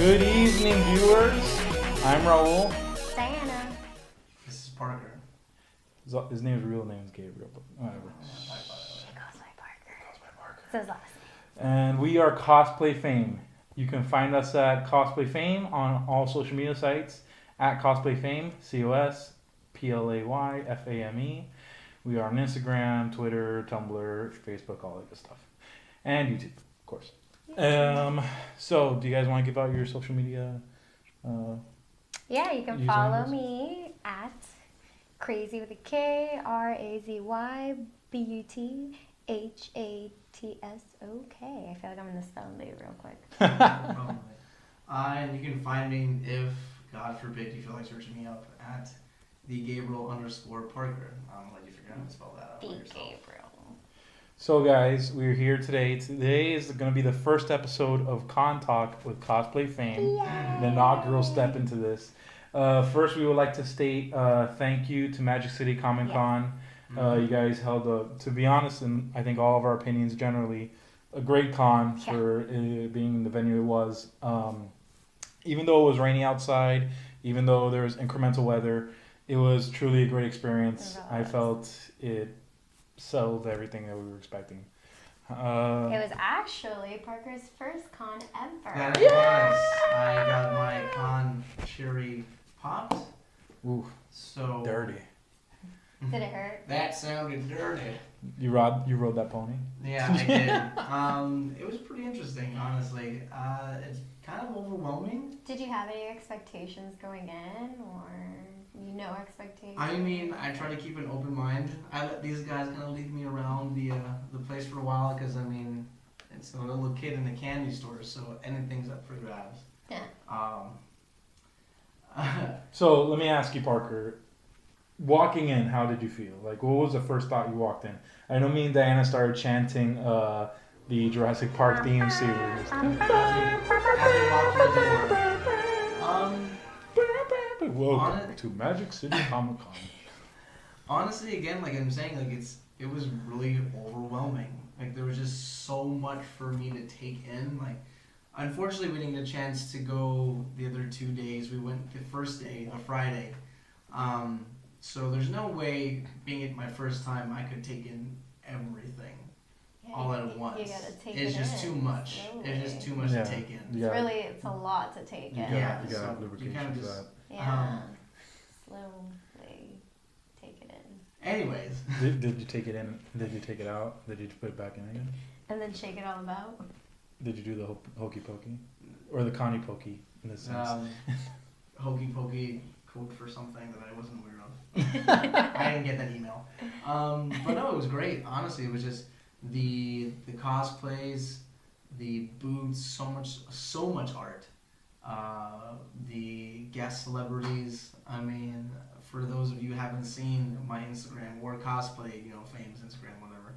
Good evening, viewers. I'm Raul. Diana. This is Parker. His real name is Gabriel, but whatever. Cosplay Parker. It's his last name. And we are CosplayFame. You can find us at CosplayFame on all social media sites at CosplayFame, CosplayFame. We are on Instagram, Twitter, Tumblr, Facebook, all that good stuff. And YouTube, of course. So, do you guys want to give out your social media? Yeah, you can follow me at Crazy with a K, RAZYBUTHATSOK. I feel like I'm going to spell it real quick. And you can find me if, God forbid, you feel like searching me up at @theGabriel_Parker. I'll let you figure out how to spell that out. Gabriel. So guys, we're here today. Today is going to be the first episode of Contalk with CosplayFame. The inaugural step into this. First, we would like to state thank you to Magic City Comic Con. You guys held to be honest, and I think all of our opinions generally, a great con for being the venue it was. Even though it was rainy outside, even though there was incremental weather, it was truly a great experience. I felt it settled everything that we were expecting. It was actually Parker's first con ever. That it was. I got my con cherry popped. Ooh, so dirty. Did it hurt? That sounded dirty. You rode that pony? Yeah, I did. It was pretty interesting, honestly. It's kind of overwhelming. Did you have any expectations going in, or no expectations? I mean, I try to keep an open mind. I let these guys kind of lead me around the place for a while because, I mean, it's a little kid in a candy store, so anything's up for grabs. Yeah. So let me ask you, Parker. Walking in, how did you feel? Like, what was the first thought you walked in? I know me and Diana started chanting the Jurassic Park theme series. As we walked through the door. Welcome to Magic City Comic Con. Honestly, again, like I'm saying, like it was really overwhelming. Like there was just so much for me to take in. Like, unfortunately, we didn't get a chance to go the other 2 days. We went the first day, a Friday. So there's no way, being it my first time, I could take in everything all at once. You gotta take it's it just in too much. slowly. It's just too much to take in. It's a lot to take in. Yeah, you so gotta have you lubrication kind of for just that. Yeah. Slowly take it in. Anyways. Did you take it in? Did you take it out? Did you put it back in again? And then shake it all about? Did you do the hokey pokey? Or the conny pokey, in this sense? Hokey pokey code for something that I wasn't aware of. I didn't get that email. But no, it was great. Honestly, it was just the cosplays, the booths, so much art. The guest celebrities. I mean, for those of you who haven't seen my Instagram or cosplay, Fame's Instagram, whatever.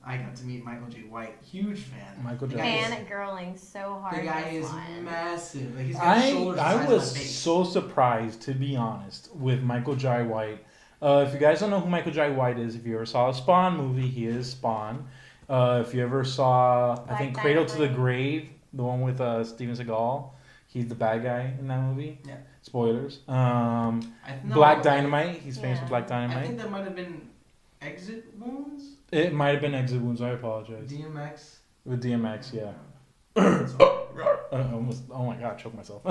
I got to meet Michael J. White, huge fan. Michael J. Fangirling so hard. The guy is one. massive. Like, he's got shoulders the size I of was my face. so surprised, to be honest, with Michael J. White. If you guys don't know who Michael J. White is, if you ever saw a Spawn movie, he is Spawn. If you ever saw, I think, Cradle to the Grave, the one with Steven Seagal, he's the bad guy in that movie. Yeah. Spoilers. Black Dynamite, he's famous for Black I Dynamite. think that might have been Exit Wounds? It might have been Exit Wounds, I apologize. DMX? With DMX, yeah. Oh my god, I choked myself.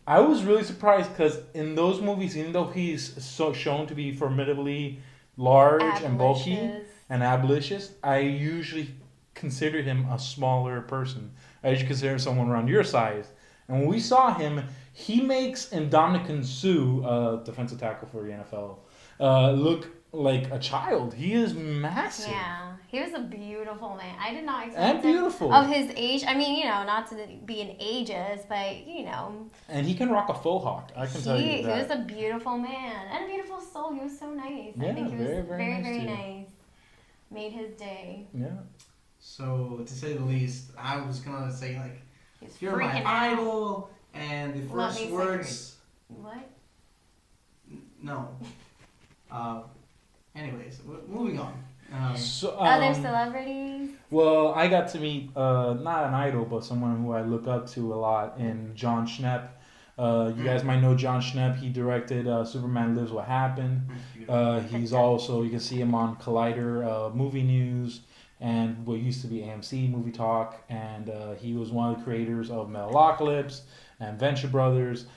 I was really surprised because in those movies, even though he's so shown to be formidably large and bulky and abolitious, I usually considered him a smaller person. I usually consider someone around your size. And when we saw him, he makes Ndamukong Suh, defensive tackle for the NFL, look like a child. He is massive. Yeah, he was a beautiful man. I did not expect And beautiful. Of his age. I mean, not to be an ageist, but And he can rock a faux hawk. I can tell you that. He was a beautiful man and a beautiful soul. He was so nice. Yeah, I think he was very, very, nice very too. nice. Made his day. Yeah. So, to say the least, I was going to say, like, He's you're my freaking out. idol, and the Let first me words... What? No. Anyways, moving on. Other celebrities? Well, I got to meet not an idol, but someone who I look up to a lot in John Schnepp. You guys might know John Schnepp. He directed Superman Lives What Happened. He's also, you can see him on Collider Movie News and what used to be AMC Movie Talk. And he was one of the creators of Metalocalypse and Venture Brothers.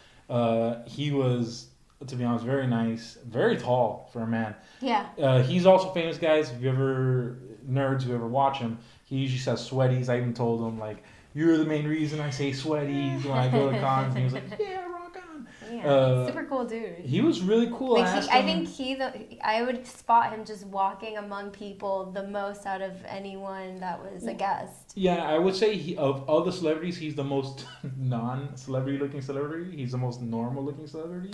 He was, to be honest, very nice, very tall for a man. Yeah. He's also famous, guys. If you ever, nerds who ever watch him, he usually says sweaties. I even told him, like, you're the main reason I say sweaties when I go to cons. And he was like, yeah, rock on. Yeah, super cool dude. He was really cool. Like I would spot him just walking among people the most out of anyone that was a guest. Yeah, I would say of all the celebrities, he's the most non-celebrity looking celebrity. He's the most normal looking celebrity.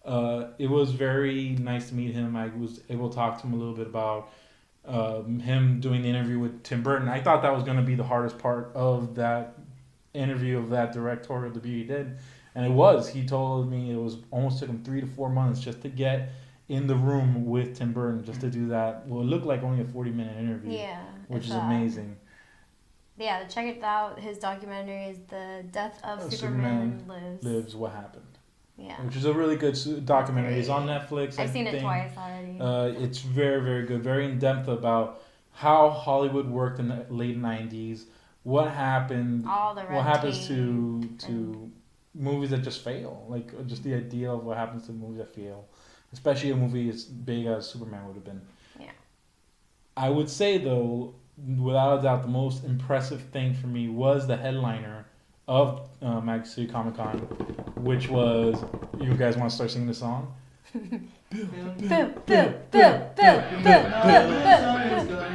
It was very nice to meet him. I was able to talk to him a little bit about him doing the interview with Tim Burton. I thought that was going to be the hardest part of that interview, of that directorial debut he did. And it was. He told me it was almost took him 3 to 4 months just to get in the room with Tim Burton, just to do that. Well, it looked like only a 40-minute interview. Yeah. Which is amazing. Yeah, check it out. His documentary is The Death of Superman Lives What Happened. Yeah. Which is a really good documentary. It's on Netflix. I've seen it twice already. It's very, very good. Very in-depth about how Hollywood worked in the late 90s. What happened. All the what happens to movies that just fail. Like, just the idea of what happens to movies that fail. Especially a movie as big as Superman would have been. Yeah. I would say, though, without a doubt, the most impressive thing for me was the headliner of Magic City Comic Con, which was, you guys want to start singing the song?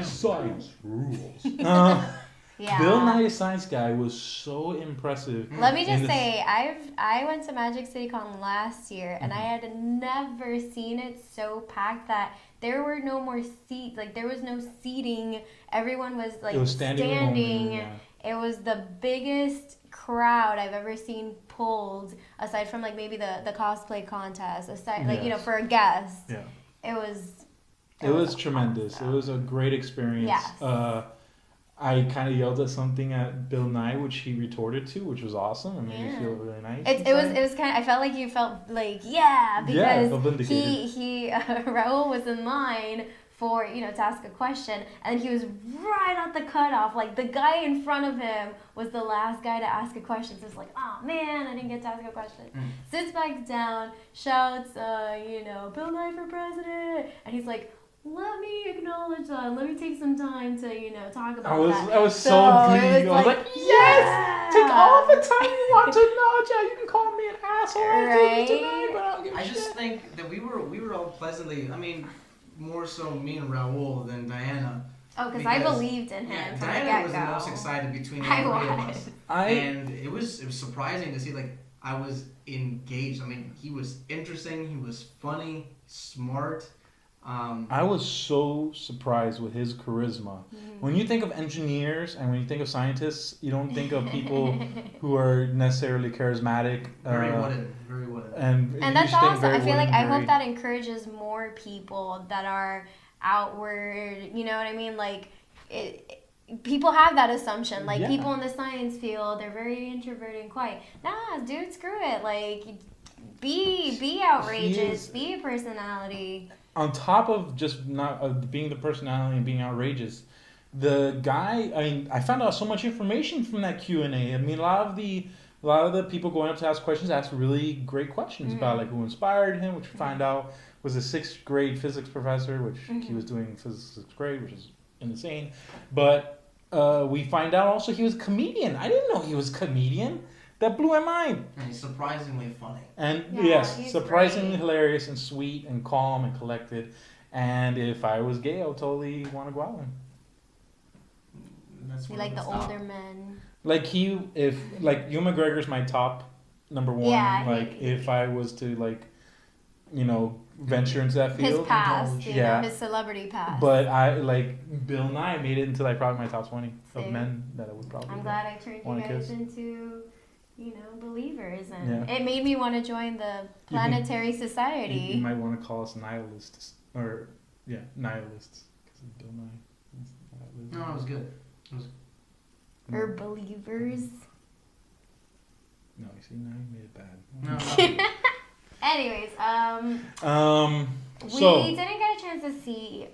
Science rules. Yeah. Bill Nye the Science Guy was so impressive. Let me just say, I went to Magic City Con last year, and I had never seen it so packed that there were no more seats. Like, there was no seating. Everyone was like standing. Yeah. It was the biggest crowd I've ever seen pulled, aside from like maybe the cosplay contest, aside like, you know, for a guest. Yeah. It was tremendous. Awesome. It was a great experience. Yes. I kind of yelled at something at Bill Nye, which he retorted to, which was awesome. It made me feel really nice. It was kind of, I felt like you felt like, because he Raul was in line for, you know, to ask a question, and he was right at the cutoff. Like, the guy in front of him was the last guy to ask a question. So it's like, oh man, I didn't get to ask a question. Sits back down, shouts, you know, Bill Nye for president, and he's like, let me acknowledge that. Let me take some time to, you know, talk about that. I was so glee. I was like, yes! Take all the time you want to acknowledge that. You can call me an asshole. Right? Tonight, but I don't give a shit. just think that we were all pleasantly, I mean, more so me and Raul than Diana. Oh, because I believed in him from the get-go. Diana was the most excited between the three of us. And it was surprising to see, like, I was engaged. I mean, he was interesting. He was funny, smart. I was so surprised with his charisma. When you think of engineers and when you think of scientists, you don't think of people who are necessarily charismatic. Very wooden. And that's awesome. I feel like I hope that encourages more people that are outward. You know what I mean? Like, people have that assumption. Like, people in the science field, they're very introverted and quiet. Nah, dude, screw it. Like, be outrageous. Be a personality. On top of just not being the personality and being outrageous, the guy, I mean, I found out so much information from that Q&A. I mean, a lot of the people going up to ask questions asked really great questions about, like, who inspired him, which we find out was a 6th grade physics professor, which he was doing physics 6th grade, which is insane. But we find out also he was a comedian. I didn't know he was a comedian. That blew my mind. And he's surprisingly funny. And yes, surprisingly hilarious and sweet and calm and collected. And if I was gay, I would totally want to go out with him. You like the older men. Like Ewan McGregor's my top number one. Yeah, like if I was to, like, you know, venture into that field. His past, you know, his celebrity past. But I like Bill Nye made it into, like, probably my top 20 of men that I would probably. I'm glad I turned you guys into, you know, believers, and it made me want to join the Planetary Society. You might want to call us nihilists, nihilists, because Bill Nye. No, it was good. It was. Or Believers. No, you see, now you made it bad. No. Anyways, we so, didn't get a chance to see.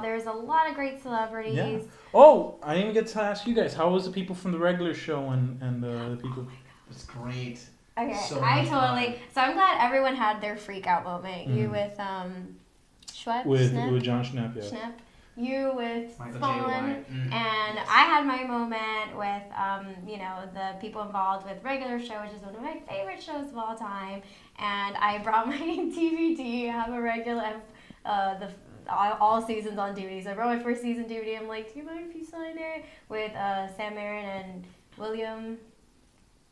There's a lot of great celebrities. Yeah. Oh, I didn't even get to ask you guys. How was the people from the regular show and the people? It's great. Okay, So I much totally. fun. So I'm glad everyone had their freak out moment. You with Schwepp, With John Schnepp. Schnepp, yeah. Schnepp. You with Michael J. Spawn, White. and I had my moment with the people involved with regular show, which is one of my favorite shows of all time. And I brought my DVD. I have a regular all seasons on DVD. So I brought my first season DVD. I'm like, do you mind if you sign it? With Sam Marin and William.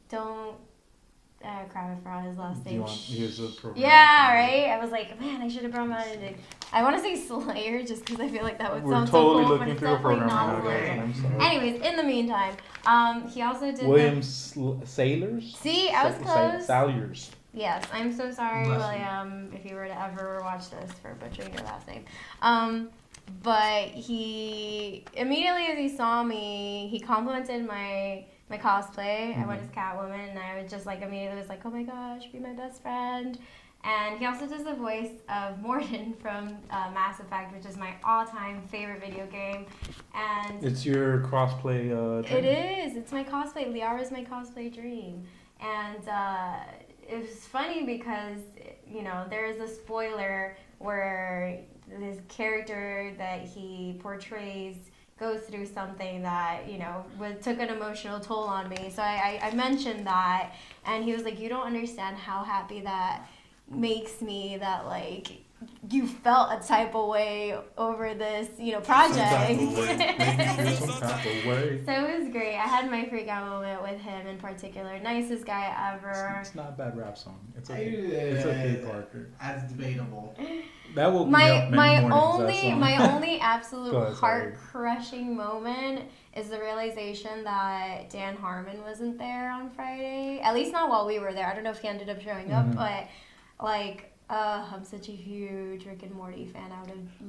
Crap, I forgot his last name. Here's the program. Yeah, right? I was like, man, I should have brought mine. I want to say Slayer just because I feel like that would sound totally so cool, looking but it's through a definitely program not right now, Slayer. I'm sorry. Anyways, in the meantime, he also did William Sailors? See, I was close. Salyers. Yes, I'm so sorry, Bless William, if you were to ever watch this for butchering your last name. But he, immediately as he saw me, he complimented my cosplay. I went as Catwoman, and I was just like, immediately was like, oh my gosh, be my best friend. And he also does the voice of Morden from Mass Effect, which is my all-time favorite video game. And it's your cosplay dream? It is. It's my cosplay. Liara's my cosplay dream. And it was funny because, there is a spoiler where this character that he portrays goes through something that, took an emotional toll on me. So I mentioned that, and he was like, you don't understand how happy that makes me that, like, you felt a type of way over this, project. So it was great. I had my freak out moment with him in particular. Nicest guy ever. It's not a bad rap song. It's okay. It's okay, Parker. That's debatable. That will my only absolute heart crushing moment is the realization that Dan Harmon wasn't there on Friday. At least not while we were there. I don't know if he ended up showing up, but I'm such a huge Rick and Morty fan.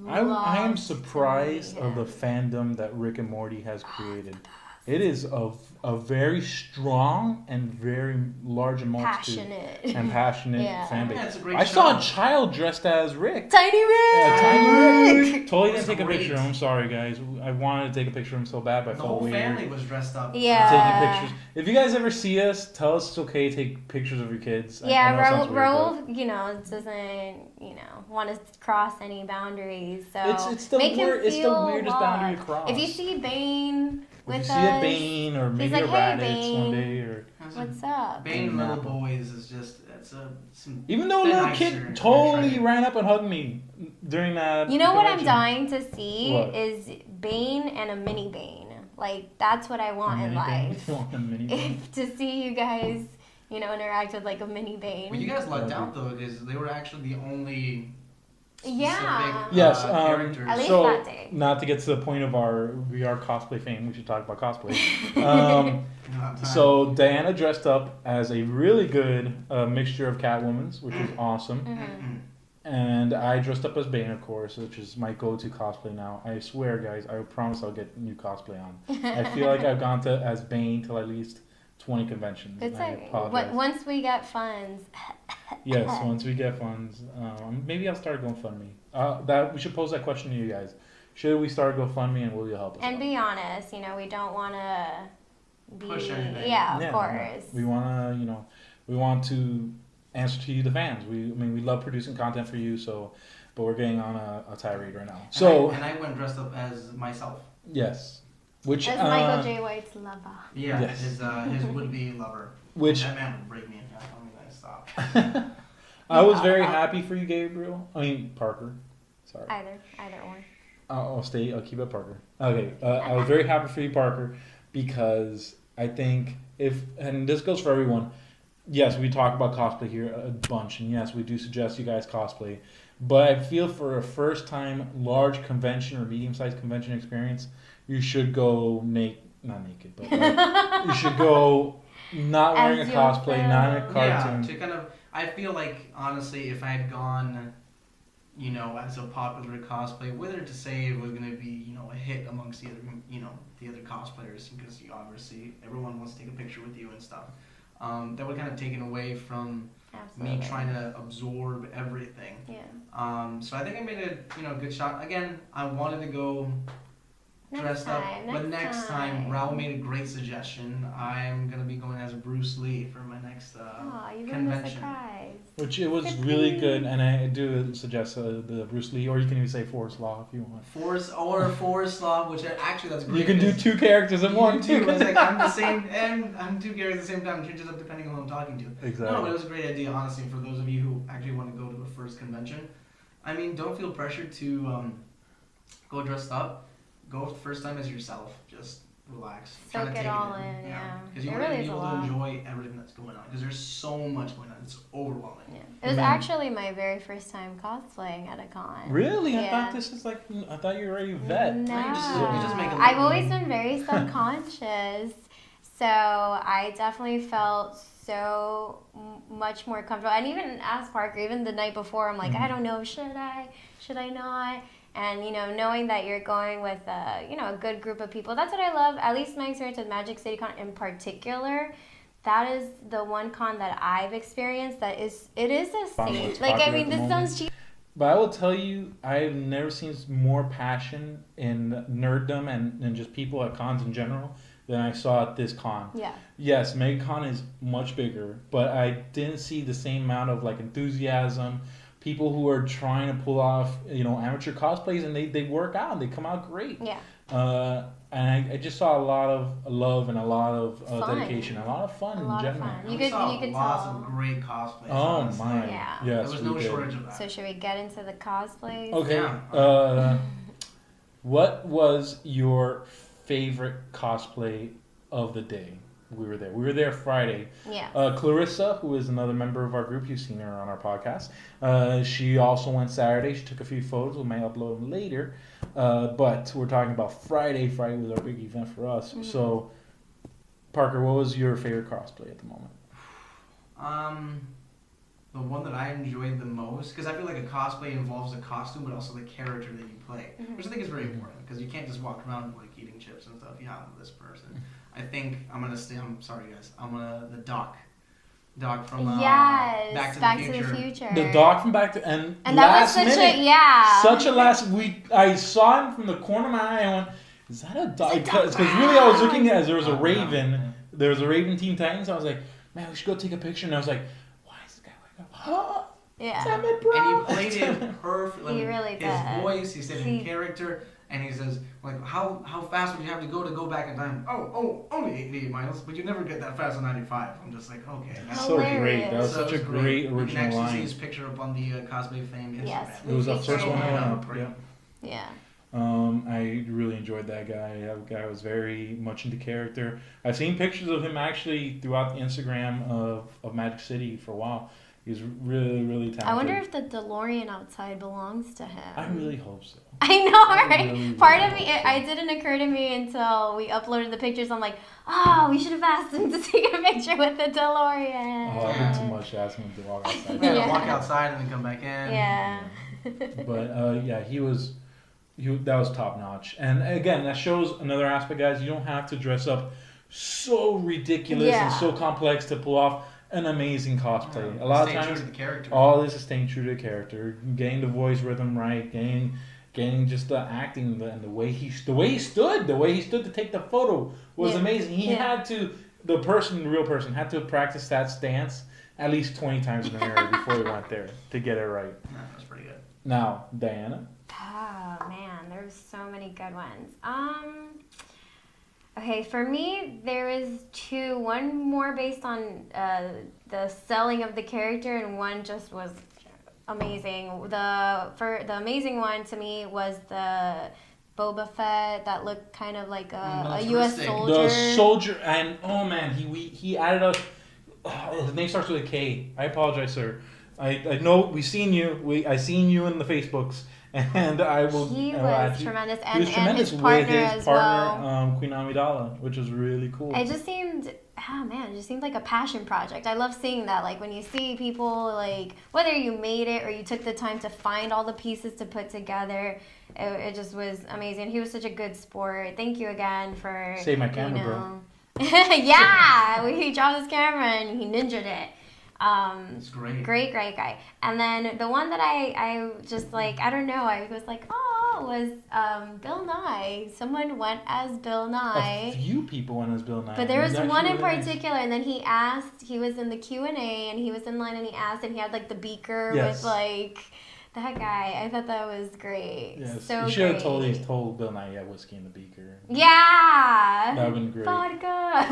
I am surprised of the fandom that Rick and Morty has created. It is a very strong and very large and passionate fan base. Yeah, it's a great I show. saw a child dressed as Rick. Tiny Rick! Yeah, Tiny Rick! Totally didn't It's take a great. picture of him. Sorry, guys. I wanted to take a picture of him so bad, but I The felt whole weird. family was dressed up. Yeah. Taking pictures. If you guys ever see us, tell us it's okay to take pictures of your kids. Yeah, Raul, doesn't, want to cross any boundaries. So it's the weirdest boundary to cross. If you see Bane with if us, you see a Bane or maybe like, a hey, Raditz Bane. one day, or what's up? Bane Little Boys is just even though a little kid totally ran up and hugged me during that. You know what I'm convention. dying to see What? is Bane and a mini Bane. Like, that's what I want in life. You want a mini Bane? To see you guys, interact with like a mini Bane. Well, you guys lucked out though, because they were actually the only specific, yes. characters. At least so, that day. not to get to the point of we are cosplay fame, we should talk about cosplay. So Diana dressed up as a really good mixture of Catwoman's, which is awesome. Mm-hmm. And I dressed up as Bane, of course, which is my go-to cosplay now. I swear, guys, I promise I'll get new cosplay on. I feel like I've gone as Bane till at least 20 conventions. It's like once we get funds. Yes, once we get funds. Maybe I'll start GoFundMe. We should pose that question to you guys. Should we start GoFundMe, and will you help us? And be honest, we don't want to push anything. Yeah, of course. We want to, we want to answer to you, the fans. We love producing content for you. But we're getting on a tirade right now. And I went dressed up as myself. Yes. Which as Michael J. White's lover. Yeah, yes. his would-be lover. Which that man would break me in half. I'm gonna stop. I was very happy for you, Gabriel. Parker. Sorry. Either or. I'll keep it Parker. Okay. I was very happy for you, Parker, because I think and this goes for everyone. Yes, we talk about cosplay here a bunch, and yes, we do suggest you guys cosplay. But I feel for a first-time large convention or medium-sized convention experience, you should go not naked, but you should go not wearing a cosplay, not in a cartoon. Yeah, I feel like, honestly, if I had gone you know, as a popular cosplay, whether to say it was going to be, you know, a hit amongst the other, you know, the other cosplayers, because you obviously everyone wants to take a picture with you and stuff. That would kind of taken away from me trying to absorb everything. Yeah. So I think I made a, you know, good shot. Again, I wanted to go dressed up, but next time Raul made a great suggestion. I'm gonna be going as Bruce Lee for my next convention. Which it was really good, and I do suggest the Bruce Lee, or you can even say Forrest Law if you want. Forrest Law, which actually that's great. You can do two characters in one too. It's like I'm the same, and I'm two characters at the same time. Changes up depending on who I'm talking to. Exactly. No, but it was a great idea, honestly, for those of you who actually want to go to the first convention. I mean, don't feel pressured to go dressed up. Go the first time as yourself. Just relax. Soak it all in, yeah. Because you want to be able to enjoy everything that's going on. Because there's so much going on. It's overwhelming. Yeah. It was actually my very first time cosplaying at a con. Really? Yeah. I thought you were already a vet. No. You just make I've always been very subconscious. So I definitely felt so much more comfortable. And even asked Parker, even the night before, I'm like, I don't know, should I not? And, you know, knowing that you're going with, you know, a good group of people. That's what I love. At least my experience with Magic City Con in particular, that is the one con that I've experienced that it is a safe. Like, I mean, this sounds cheap. But I will tell you, I've never seen more passion in nerddom and just people at cons in general than I saw at this con. Yeah. Yes, MegaCon is much bigger, but I didn't see the same amount of, like, enthusiasm. People who are trying to pull off, you know, amateur cosplays, and they work out and they come out great. Yeah. And I just saw a lot of love and a lot of dedication, a lot of fun in general. You could lots of great cosplays. Oh my! Yeah. Yes, there was no shortage of that. So should we get into the cosplays? Okay. Yeah. What was your favorite cosplay of the day? We were there Friday. Yeah. Clarissa, who is another member of our group, you've seen her on our podcast. She also went Saturday. She took a few photos. We may upload them later. But we're talking about Friday. Friday was our big event for us. Mm-hmm. So, Parker, what was your favorite cosplay at the moment? The one that I enjoyed the most, because I feel like a cosplay involves a costume, but also the character that you play, which I think is very important, because you can't just walk around like eating chips and stuff. Yeah, I'm this person. I think I'm sorry guys, the Doc from Back to the Future. The Doc from Back to and that was such a last. I saw him from the corner of my eye. I went, is that a Doc? Because really, I was looking at there was a Raven. Yeah. There was a Raven Teen Titans. I was like, man, we should go take a picture. And I was like, why is this guy like, oh, yeah. Damn it, bro. And he played it perfectly. He really did. His voice, he said in character. And he says, like, how fast would you have to go back in time? Only 88 miles, but you never get that fast on 95. I'm just like, okay. That's so great. That was such a great original line. You can actually see his picture up on the CosplayFame Instagram. Yes, it was the first one I went up. Yeah. I really enjoyed that guy. That guy was very much into character. I've seen pictures of him actually throughout the Instagram of Magic City for a while. He's really, really talented. I wonder if the DeLorean outside belongs to him. I really hope so. I know, right? Really, part of me, it didn't occur to me until we uploaded the pictures. I'm like, we should have asked him to take a picture with the DeLorean. Oh, I've been too much asking him to walk outside. Walk outside and then come back in. Yeah. But that was top notch. And again, that shows another aspect, guys. You don't have to dress up so ridiculous and so complex to pull off an amazing cosplay. A lot of times, all this is staying true to the character, getting the voice rhythm right, getting just the acting and the way he stood to take the photo was amazing. He had to, the real person had to practice that stance at least 20 times in the mirror before he went there to get it right. Yeah, that's pretty good. Now, Diana. Oh man, there's so many good ones. Okay, for me, there is two. One more based on the selling of the character, and one just was amazing. The amazing one to me was the Boba Fett that looked kind of like a U.S. soldier. The soldier, and oh man, he added his name starts with a K. I apologize, sir. I know I seen you in the Facebooks, And I will. He was tremendous, and his partner as well. Queen Amidala, which was really cool. It just seemed, it just seemed like a passion project. I love seeing that. Like when you see people, like whether you made it or you took the time to find all the pieces to put together, it just was amazing. He was such a good sport. Thank you again for save my camera, bro. Yeah, he dropped his camera and he ninja'd it. It's great. Great guy. And then the one that I just like, I don't know, I was like, was Bill Nye. Someone went as Bill Nye. A few people went as Bill Nye. But there was one in particular, and then he asked, he was in the Q&A, and he was in line, and he asked, and he had like the beaker with like... That guy, I thought that was great. Yes. So you should have told Bill Nye, whiskey in the beaker. Yeah. That would have been great. Vodka.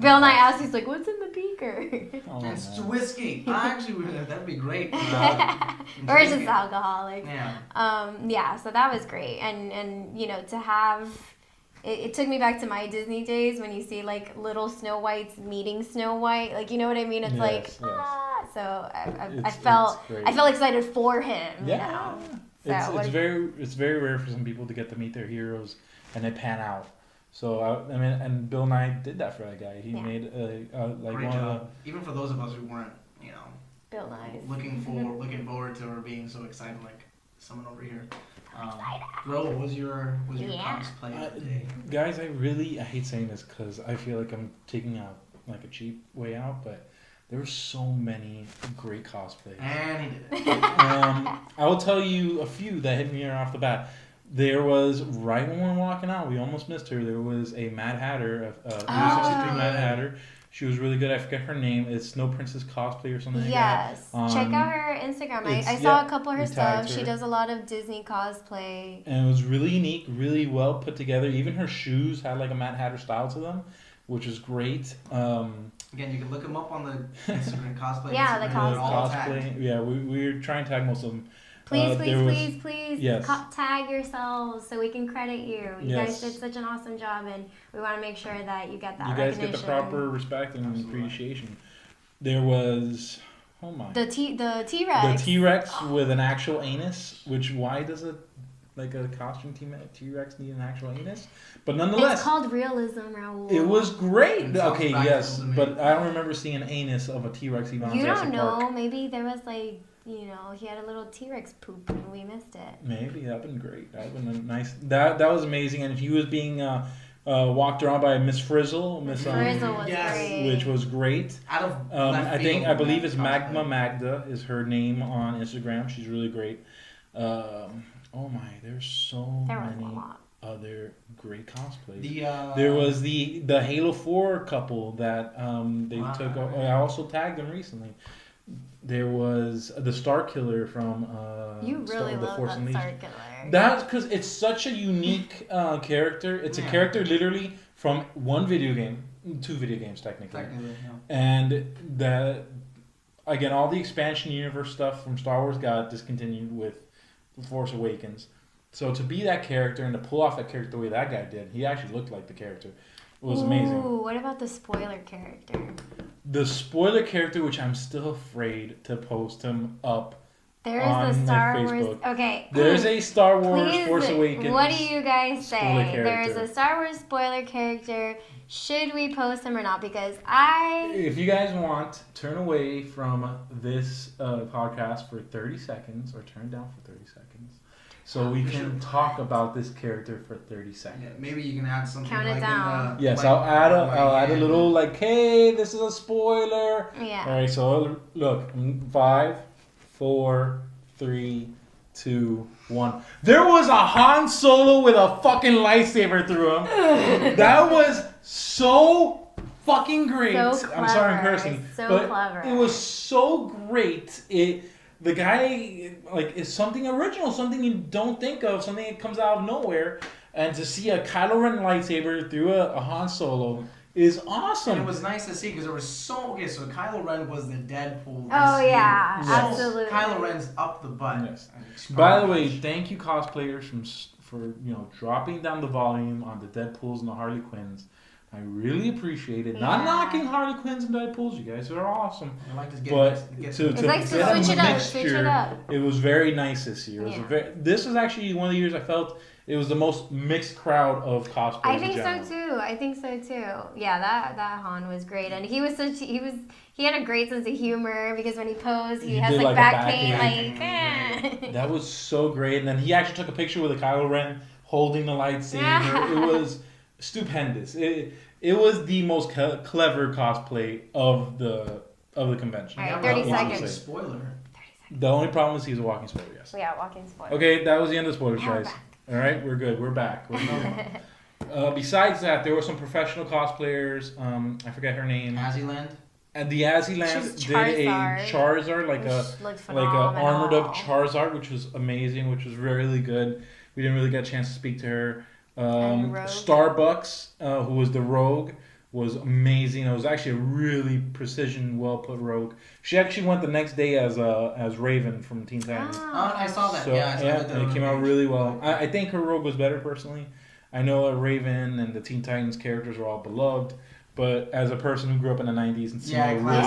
Bill Nye asked, he's like, what's in the beaker? It's whiskey. Actually, that'd be great. Or it's just alcoholic. Yeah. So that was great. And to have... It took me back to my Disney days when you see like little Snow Whites meeting Snow White, like you know what I mean. It's So I felt excited for him. Yeah, it's very rare for some people to get to meet their heroes and they pan out. So and Bill Nye did that for that guy. He made like great one job. of the, even for those of us who weren't Bill Nye looking forward to her being so excited like someone over here. Raul, what was your cosplay of the day? Guys, I hate saying this because I feel like I'm taking a cheap way out, but there were so many great cosplays. And he did it. I will tell you a few that hit me right off the bat. There was, right when we were walking out, we almost missed her. There was a Mad Hatter, 63 Mad Hatter. She was really good. I forget her name. It's Snow Princess Cosplay or something like that. Yes. Check out her Instagram. I saw a couple of her stuff. She does a lot of Disney cosplay. And it was really unique, really well put together. Even her shoes had like a Mad Hatter style to them, which was great. Again, you can look them up on the Instagram cosplay. Yeah, the cosplay. Yeah, we're trying to tag most of them. Please tag yourselves so we can credit you. You guys did such an awesome job, and we want to make sure that you get that recognition. You guys get the proper respect and appreciation. There was, the T-Rex. The T-Rex with an actual anus, why does a costume T-Rex need an actual anus? But nonetheless. It's called realism, Raul. It was great. Okay, yes, but I don't remember seeing an anus of a T-Rex even on Jurassic Park. You don't know. Maybe there was he had a little T-Rex poop and we missed it. Maybe that'd been great. That'd been nice. That was amazing, and he was being walked around by Miss Frizzle. Frizzle was great, which was great. Out of I believe it's Magda is her name on Instagram. She's really great. There's so many other great cosplays. There was the Halo 4 couple that they took. I also tagged them recently. There was the Star Killer from you really love that Star Killer. That's because it's such a unique character. It's a character literally from one video game, 2 video games technically. And again, all the expansion universe stuff from Star Wars got discontinued with Force Awakens. So to be that character and to pull off that character the way that guy did, he actually looked like the character. It was amazing. Ooh, what about the spoiler character? The spoiler character, which I'm still afraid to post him up There's on the Star my Facebook. Wars. Okay. There's a Star Wars Force Awakens. What do you guys say? There's a Star Wars spoiler character. Should we post him or not? Because if you guys want, turn away from this podcast for 30 seconds or turn down for 30 seconds. So we can talk about this character for 30 seconds. Yeah, maybe you can add something. Count it down. Yes, I'll add a little hey, this is a spoiler. Yeah. All right, so look, 5, 4, 3, 2, 1. There was a Han Solo with a fucking lightsaber through him. That was so fucking great. So clever. I'm sorry I'm cursing. So clever. It was so great. The guy, is something original, something you don't think of, something that comes out of nowhere. And to see a Kylo Ren lightsaber through a Han Solo is awesome. And it was nice to see because there was so Kylo Ren was the Deadpool. Oh yeah, absolutely. Kylo Ren's up the butt. Yes. By the way, thank you cosplayers for dropping down the volume on the Deadpools and the Harley Quinns. I really appreciate it. Not knocking Harley Quinns and Deadpools. You guys are awesome. I like to get switch it up. It was very nice this year. This was actually one of the years I felt it was the most mixed crowd of cosplayers. I think so too. Yeah, that Han was great, and he had a great sense of humor because when he posed, he has like back pain. That was so great, and then he actually took a picture with a Kylo Ren holding the lightsaber. It was stupendous. It was the most clever cosplay of the convention. All right, 30 seconds. Spoiler. The only problem is he's a walking spoiler. Yes. Yeah, walking spoiler. Okay, that was the end of spoilers, guys. All right, we're good. We're back. Besides that, there were some professional cosplayers. I forget her name. Azzyland. And the Azzyland did a Charizard, like a armored up Charizard, which was amazing, which was really good. We didn't really get a chance to speak to her. Starbucks, who was the Rogue, was amazing. It was actually a really precision, well put Rogue. She actually went the next day as Raven from Teen Titans. Oh, I saw that. So, it came out really well. I think her Rogue was better personally. I know Raven and the Teen Titans characters were all beloved, but as a person who grew up in the 90s and seeing a really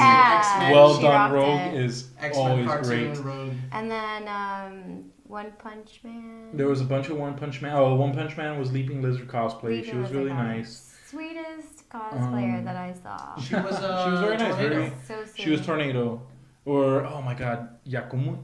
well done Rogue is always great. Rogue. And then One Punch Man. There was a bunch of One Punch Man. Oh, One Punch Man was Leaping Lizard cosplay. She was really nice. Sweetest cosplayer that I saw. She was she was very nice. So sweet. She was Tornado. Or oh my God, Yakumo.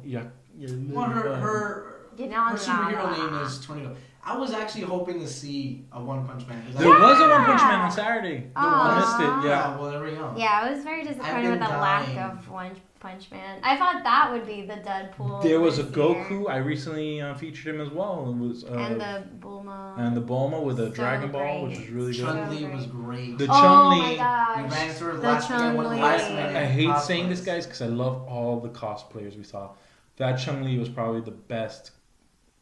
Well, her superhero name is Tornado. I was actually hoping to see a One Punch Man. There was a One Punch Man on Saturday. I missed it. Yeah. Well, there we go. Yeah, I was very disappointed with the lack of One Punch Man. I thought that would be the Deadpool. There was a Goku. I recently featured him as well. It was and the Bulma. And the Bulma with a Dragon Ball, which was really good. Chun-Li was great. The Chun-Li. Oh my gosh. We ran through last minute. I hate saying this, guys, because I love all the cosplayers we saw. That Chun-Li was probably the best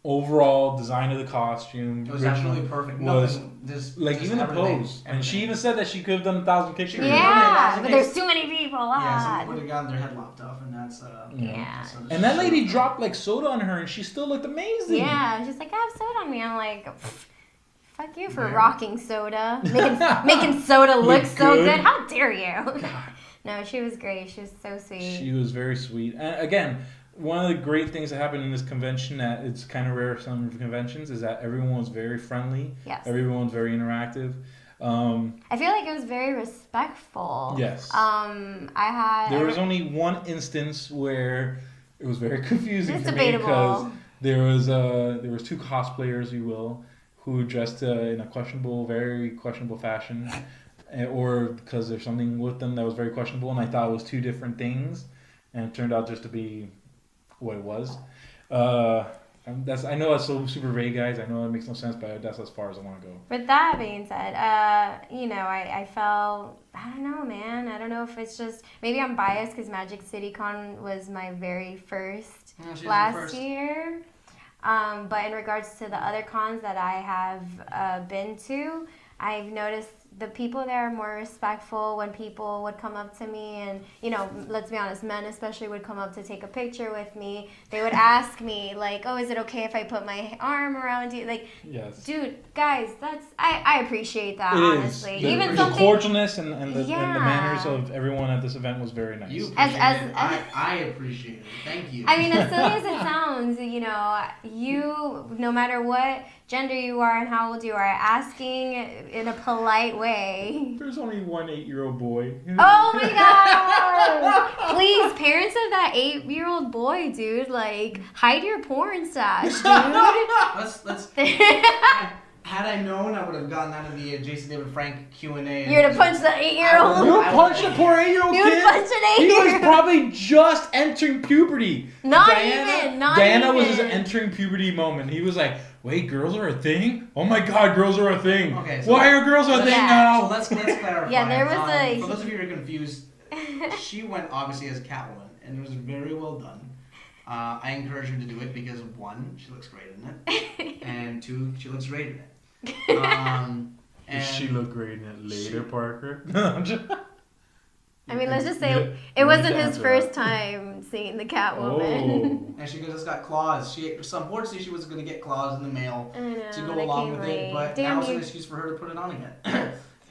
overall design of the costume. It was absolutely perfect. Even the pose. And she even said that she could have done 1,000 kicks. Yeah, but there's too many people. Yeah, some people would have gotten their head lopped off, and that's and that lady dropped like soda on her, and she still looked amazing. Yeah, she's like, I have soda on me. I'm like, fuck you for rocking soda, making soda look so good. How dare you? God. No, she was great. She was so sweet. She was very sweet. And again, one of the great things that happened in this convention that it's kind of rare for some conventions is that everyone was very friendly. Yes. Everyone was very interactive. I feel like it was very respectful. Yes. There was only one instance where it was very confusing for me because there was two cosplayers, you will, who dressed in a very questionable fashion, or because there's something with them that was very questionable, and I thought it was two different things, and it turned out just to be what it was. I know that's so super vague, guys. I know that makes no sense, but that's as far as I want to go. With that being said, I felt, I don't know, man. I don't know if it's just, maybe I'm biased because Magic City Con was my very first last year. But in regards to the other cons that I have been to, I've noticed the people there are more respectful when people would come up to me and, let's be honest, men especially would come up to take a picture with me. They would ask me, like, oh, is it okay if I put my arm around you? Like, yes. Dude, guys, I appreciate that, honestly. The cordialness and the manners of everyone at this event was very nice. I appreciate it. Thank you. I mean, as silly as it sounds, no matter what gender you are and how old you are, asking in a polite way. There's only one 8-year-old boy. Oh my god! Please, parents of that 8-year-old boy, dude, like, hide your porn stash, dude. Let's. Had I known, I would have gotten out of the Jason David Frank Q&A. You would have punched the 8-year-old. You would punch the poor 8-year-old kid. You would punch an 8-year-old. He was probably just entering puberty. Diana was his entering puberty moment. He was like, wait, girls are a thing? Oh my god, girls are a thing. Okay, so why are girls a thing now? So let's clarify. Yeah, there was for those of you who are confused, she went obviously as Catwoman, and it was very well done. I encourage her to do it because 1, she looks great in it, and 2, she looks great in it. Does she look great in it later, Parker? I mean, let's just say it wasn't his first time seeing the Catwoman. Oh. And she just got claws. Unfortunately, she was going to get claws in the mail to go along with it, but now it's an excuse for her to put it on again.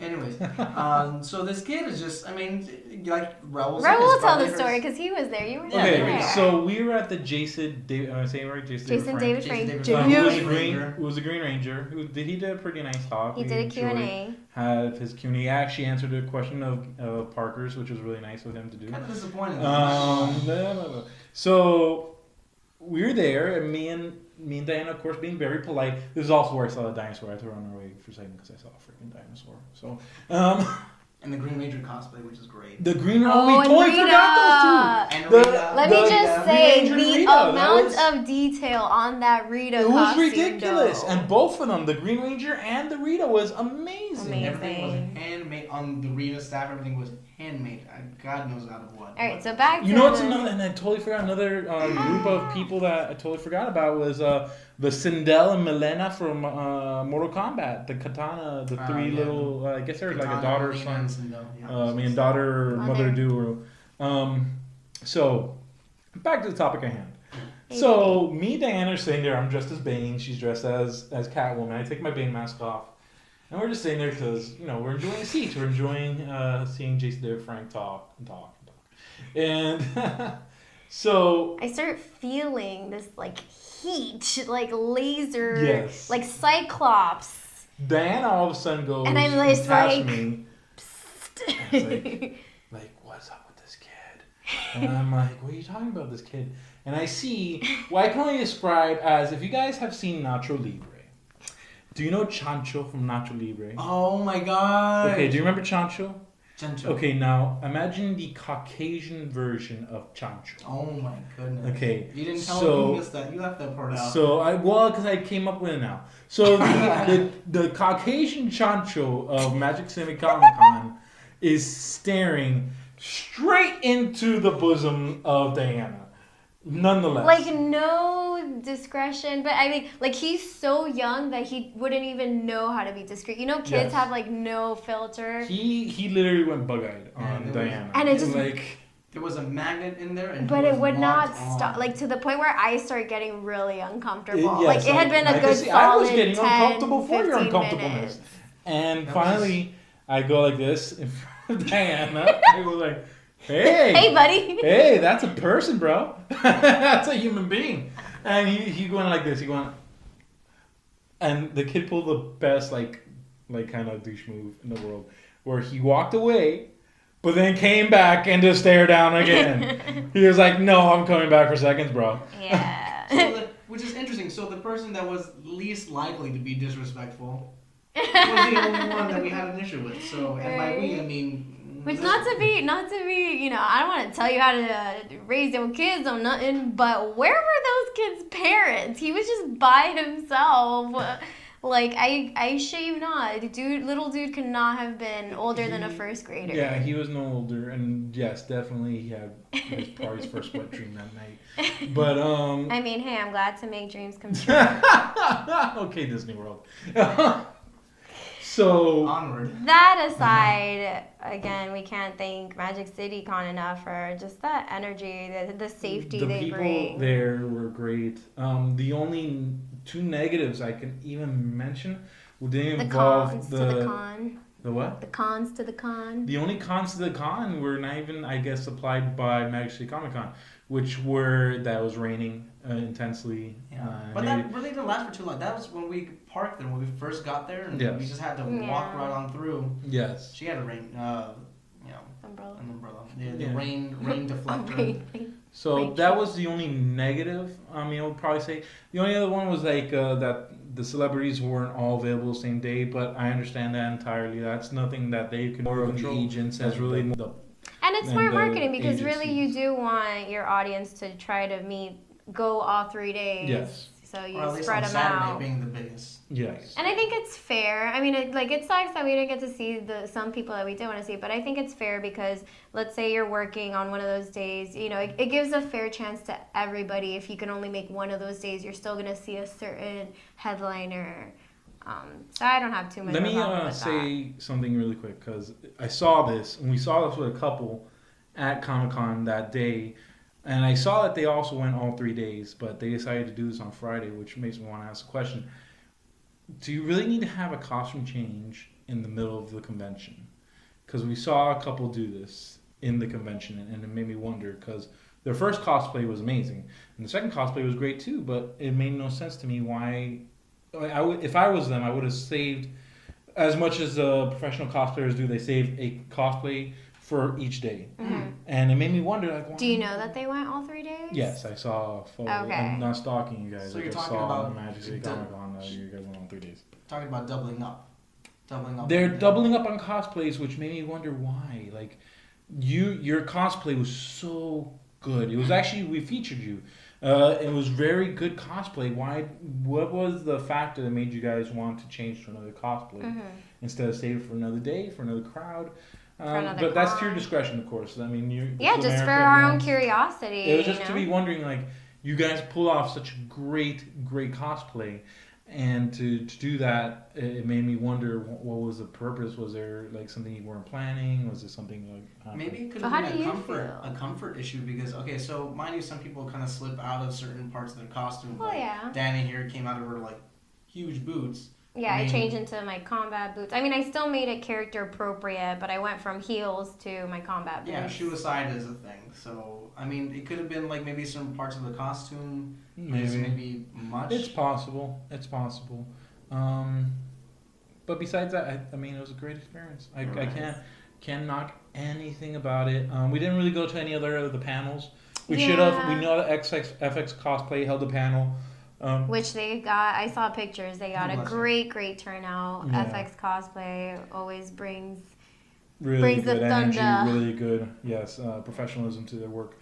Anyways, so this kid is just, I mean, like Raul said, Raul will tell the story because he was there. You were there. Okay, so we were at the Jason David. Am I saying it right? Jason David Frank. Who was the Green Ranger? He did a pretty nice talk. He did a Q&A. Had his Q&A. He actually answered a question of Parker's, which was really nice of him to do. Kind of disappointed. No. So we were there, and me and Diana, of course, being very polite. This is also where I saw the dinosaur. I threw it on our way for a second because I saw a freaking dinosaur. So, and the Green Ranger cosplay, which is great. The Green Ranger, we totally forgot those two. Let me just say, the amount of detail on that Rita costume. It was ridiculous. And both of them, the Green Ranger and the Rita, was amazing. Everything was handmade on the Rita staff. Everything was handmade. God knows out of what. All right, so back to you know what's another, and I totally forgot another group of people that I totally forgot about was the Sindel and Milena from Mortal Kombat, the katana, the three little. I guess they're like a daughter son. Daughter mother duo. So back to the topic at hand. So me, Diana, are sitting there. I'm dressed as Bane. She's dressed as Catwoman. I take my Bane mask off. And we're just sitting there because, we're enjoying the seats. We're enjoying seeing Jason David Frank talk. And so I start feeling this heat, laser, Cyclops. Diana all of a sudden goes and I'm just me. It's what's up with this kid? And I'm like, what are you talking about, this kid? And I see what I can only describe as, if you guys have seen Nacho Libre. Do you know Chancho from Nacho Libre? Oh my god. Okay, do you remember Chancho? Chancho. Okay, now imagine the Caucasian version of Chancho. Oh my goodness. Okay. You didn't tell me you missed that. You left that part out. So because I came up with it now. So the Caucasian Chancho of Magic City Comic Con is staring straight into the bosom of Diana. Nonetheless. No discretion, but I mean, he's so young that he wouldn't even know how to be discreet. Kids have no filter. He literally went bug-eyed on Diana. And it just there was a magnet in there, but it would not stop. To the point where I started getting really uncomfortable. It had been a good solid I was getting 10, uncomfortable for your 15 uncomfortableness. minutes. And finally, I go like this in front of Diana. I was like, hey, buddy. Hey, that's a person, bro. That's a human being. And he going like this. He going, and the kid pulled the best kind of douche move in the world, where he walked away, but then came back and just stared down again. He was like, "No, I'm coming back for seconds, bro." Yeah. Which is interesting. So the person that was least likely to be disrespectful was the only one that we had an issue with. So, and by we, I mean. Which not to be, I don't want to tell you how to raise your kids or nothing, but where were those kids' parents? He was just by himself. I shit you not. Little dude could not have been older than a first grader. Yeah, he was no older, and yes, definitely he had probably his first wet dream that night. But I mean, hey, I'm glad to make dreams come true. Okay, Disney World. So onward. That aside, again, we can't thank Magic City Con enough for just that energy, the safety they bring. The people there were great. The only two negatives I can even mention didn't involve the con. The what? The cons to the con. The only cons to the con were not even, I guess, applied by Magic City Comic Con, which were that it was raining intensely. Yeah. But that really didn't last for too long. That was when we parked there, when we first got there, and we just had to walk right on through. Yes. She had a umbrella. An umbrella. The rain deflector. So that was the only negative. I would probably say the only other one was that the celebrities weren't all available the same day, but I understand that entirely. That's nothing that they can control. The agents has really and it's smart marketing because really you do want your audience to try to go all 3 days. Yes. So you or at spread least them on Saturday out. Being the biggest. Yes. And I think it's fair. I mean, it sucks that we didn't get to see some people that we did want to see, but I think it's fair because let's say you're working on one of those days, it gives a fair chance to everybody. If you can only make one of those days, you're still going to see a certain headliner. So I don't have too much. Let me say something really quick because I saw this, and we saw this with a couple at Comic-Con that day. And I saw that they also went all 3 days, but they decided to do this on Friday, which makes me want to ask a question. Do you really need to have a costume change in the middle of the convention, because we saw a couple do this in the convention, and it made me wonder because their first cosplay was amazing, and the second cosplay was great too, but it made no sense to me why. If I was them, I would have saved as much as professional cosplayers do. They save a cosplay for each day, and it made me wonder. Like, why? Do you know that they went all 3 days? Yes, I saw a photo. Okay. I'm not stalking you guys. So I you're just talking saw about on the Magic City Comic Con that you guys went on 3 days. Talking about doubling up. They're doubling up on cosplays, which made me wonder why. Like, your cosplay was so good. It was actually, we featured you. It was very good cosplay. Why? What was the factor that made you guys want to change to another cosplay instead of save it for another day, for another crowd? But that's to your discretion, of course. I mean, just America, for our own curiosity. It was just to be wondering, like, you guys pull off such great cosplay, and to do that, it made me wonder what was the purpose. Was there like something you weren't planning? Was it something like maybe it could have been a comfort issue because so mind you, some people kind of slip out of certain parts of their costume. Well, yeah. Danny here came out of her like huge boots. Yeah, I changed into my combat boots. I mean, I still made it character appropriate, but I went from heels to my combat boots. Yeah, shoe aside is a thing. So, I mean, it could have been like maybe some parts of the costume. Maybe much. It's possible. But besides that, I mean, it was a great experience. I can't knock anything about it. We didn't really go to any other of the panels. We should have. We know that FX Cosplay held a panel. Which they got, I saw pictures, they got a great turnout. Yeah. FX Cosplay always brings the thunder. Energy, really good, yes, professionalism to their work.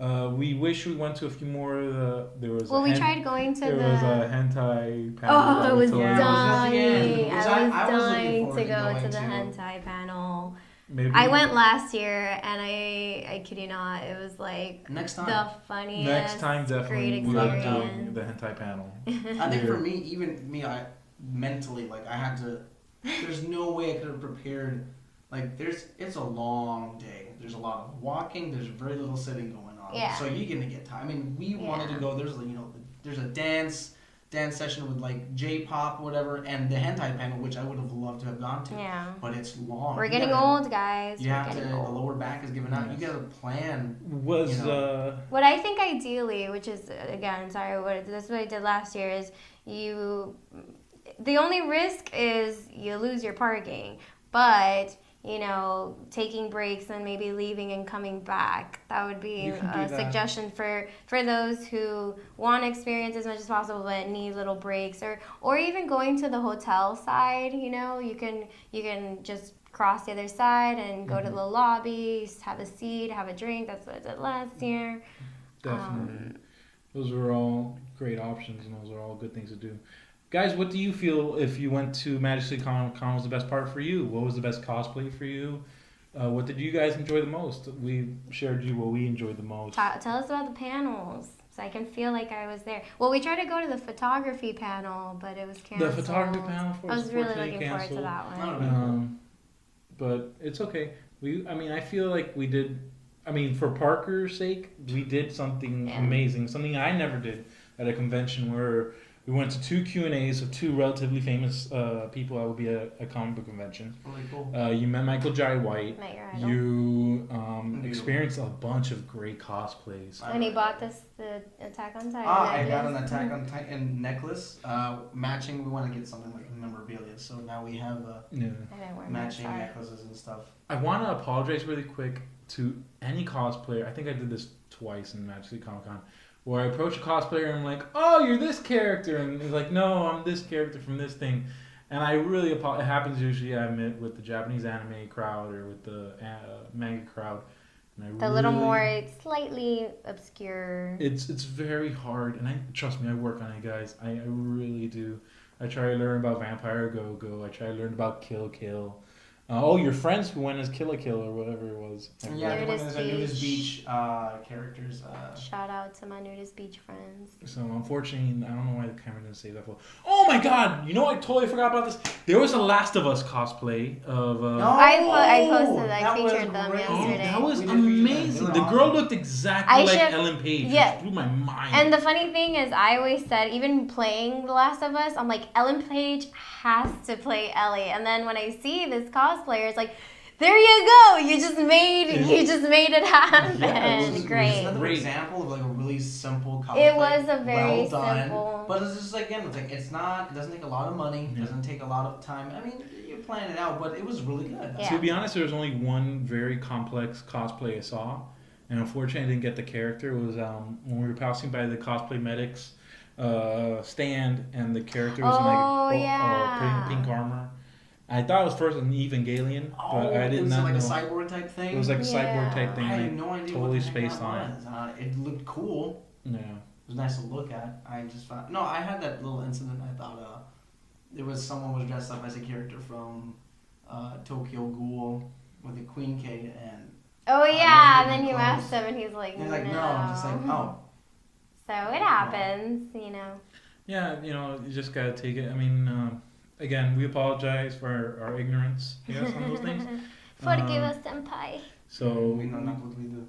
We wish we went to a few more of the, we tried going to there was a hentai panel. Oh, I was dying. I was dying to go to the hentai panel. Maybe. I went last year, and I kid you not, it was like next time. The funniest. Next time, definitely we are doing the hentai panel. I think for me, I mentally, like, I had to. There's no way I could have prepared. Like, it's a long day. There's a lot of walking. There's very little sitting going on. Yeah. So you're gonna get tired. I mean, we wanted to go. There's a dance session with like J-pop, whatever, and the hentai panel, which I would have loved to have gone to. Yeah. But it's long. We're getting old, guys. You have to. The lower back is giving out. You got to plan. What I think ideally, which is again, that's what I did last year, is the only risk is you lose your parking, but taking breaks and maybe leaving and coming back. That would be a suggestion for those who want to experience as much as possible but need little breaks, or even going to the hotel side. You can just cross the other side and go to the lobby, have a seat, have a drink. That's what I did last year. Definitely. Those are all great options, and those are all good things to do. Guys, what do you feel if you went to Magic City Comic Con was the best part for you? What was the best cosplay for you? What did you guys enjoy the most? We shared what we enjoyed the most. Tell us about the panels, so I can feel like I was there. Well, we tried to go to the photography panel, but it was canceled. The photography panel I was really looking forward to that one. But it's okay. I feel like we did. For Parker's sake, we did something amazing. Something I never did at a convention where we went to 2 Q&As of 2 relatively famous people that would be at a comic book convention. Really cool. You met Michael Jai White. Met your idol. You experienced a bunch of great cosplays. And he bought the Attack on Titan necklace. I got an Attack on Titan necklace. Matching, we want to get something like memorabilia. So now we have matching necklaces and stuff. I want to apologize really quick to any cosplayer. I think I did this twice in Magic City Comic Con, where I approach a cosplayer and I'm like, "Oh, you're this character," and he's like, "No, I'm this character from this thing." And I really it happens usually I met with the Japanese anime crowd or with the manga crowd. And little more slightly obscure. It's very hard, and trust me, I work on it, guys. I really do. I try to learn about Vampire Go-Go. I try to learn about Kill Kill. Your friends who went as Kill or whatever it was. Yeah, they went as Nudist Beach characters. Shout out to my Nudist Beach friends. So unfortunately, I don't know why the camera didn't save that photo. Oh my god! I totally forgot about this. There was a Last of Us cosplay of. I posted. I featured them yesterday. That was amazing. The girl looked exactly like Ellen Page. Yeah. It blew my mind. And the funny thing is, I always said, even playing The Last of Us, I'm like, Ellen Page has to play Ellie. And then when I see this cosplayer, it's like, there you go. You just made it happen. Yeah, it was great. Another example of like a really simple cosplay. It was a very simple. But it's just again, it's like it doesn't take a lot of money. It doesn't take a lot of time. I mean, you plan it out, but it was really good. Yeah. To be honest, there was only one very complex cosplay I saw, and unfortunately, I didn't get the character. It was when we were passing by the cosplay medics stand, and the character was in pink armor. I thought it was first an Evangelion, but I did not know. It was like a cyborg type thing? It was like a cyborg type thing. I had no idea totally what the heck spaced that on was. It looked cool. Yeah. It was nice to look at. I just found... No, I had that little incident. I thought there was someone was dressed up as a character from Tokyo Ghoul with a Queen K and... Oh yeah, and then you asked him and he's like, no. I'm just like, oh. So it happens, you know. Yeah, you just gotta take it. I mean... Again, we apologize for our ignorance, on those things. Forgive us, senpai. So we know not what we do.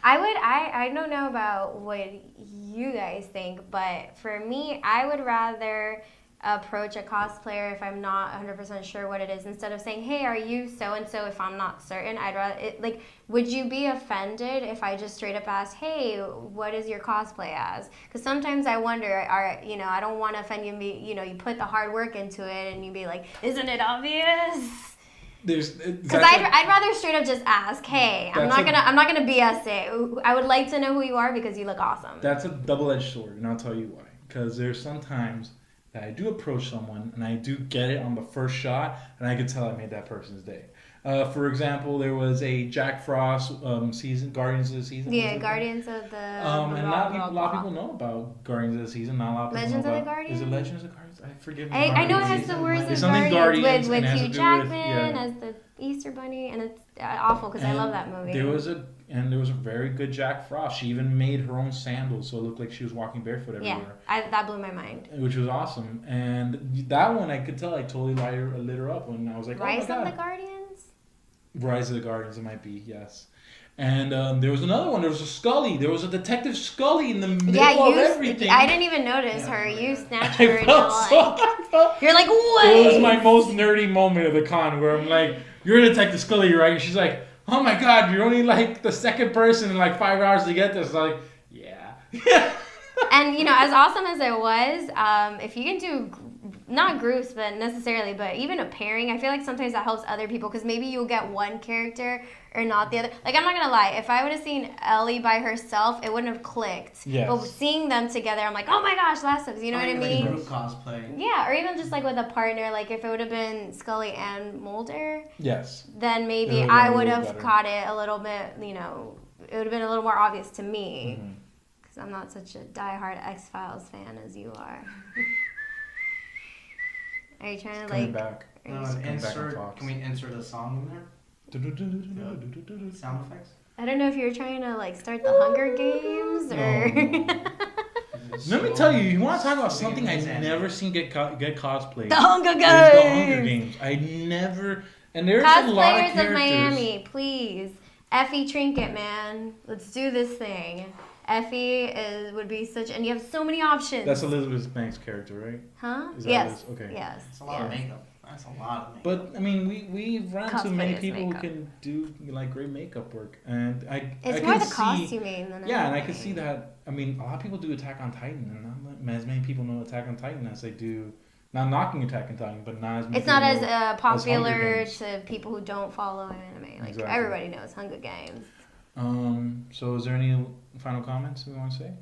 I don't know about what you guys think, but for me, I would rather approach a cosplayer if I'm not 100% sure what it is, instead of saying, hey, are you so-and-so, if I'm not certain. I'd rather, would you be offended if I just straight up ask, hey, what is your cosplay as? Because sometimes I wonder, I don't want to offend you and be, you put the hard work into it and you be like, isn't it obvious? Because I'd rather straight up just ask, hey, I'm not gonna BS it. I would like to know who you are because you look awesome. That's a double-edged sword, and I'll tell you why. Because there's sometimes that I do approach someone and I do get it on the first shot, and I can tell I made that person's day. For example, there was a Jack Frost season, Guardians of the Season. Yeah, Guardians of the. And a lot of people know about Guardians of the Season. Not a lot of people Legends know of about. the Guardians. Is it Legends of the Guardians? I forget. I know it has the words of Guardians with Hugh Jackman as the Easter Bunny, and it's awful because I love that movie. There was a very good Jack Frost. She even made her own sandals, so it looked like she was walking barefoot everywhere. Yeah, that blew my mind. Which was awesome, and that one I could tell I totally lit her up when I was like, Rise of the Guardians. Rise of the Guardians, it might be, yes. And there was another one. There was a Scully. There was a Detective Scully in the middle of everything. I didn't even notice her. You snatched her and you're like, what? It was my most nerdy moment of the con where I'm like, you're a Detective Scully, right? And she's like, oh my god, you're only like the second person in like 5 hours to get this. I'm like, yeah. And as awesome as it was, if you can do not groups, but necessarily, but even a pairing, I feel like sometimes that helps other people because maybe you'll get one character or not the other. Like, I'm not gonna lie, if I would have seen Ellie by herself, it wouldn't have clicked. Yes. But seeing them together, I'm like, oh my gosh, Last of Us, you know what I mean? Like group cosplay. Yeah, or even just like with a partner, like if it would have been Scully and Mulder. Yes. Then maybe I would have caught it a little bit. It would have been a little more obvious to me because I'm not such a diehard X-Files fan as you are. Are you trying to coming back. Can we insert a song in there? Sound effects? I don't know if you're trying to start the Hunger Games or. No. Let me tell you, you want to talk about something I've never seen get cosplayed. The Hunger Games. The Hunger Games. I never. And there's a lot of characters. Cosplayers of Miami, please. Effie Trinket, man. Let's do this thing. Effie would be such, and you have so many options. That's Elizabeth Banks' character, right? Huh? Yes. Okay. Yes. It's a lot of makeup. That's a lot of makeup. But I mean, we've run into many people makeup. who can do great makeup work, and it's more the costuming than and I can see that. I mean, a lot of people do Attack on Titan, and not as many people know Attack on Titan as they do. Not knocking Attack on Titan, but not as many. It's not as popular to people who don't follow anime. Exactly. Everybody knows Hunger Games. So is there any final comments we want to say?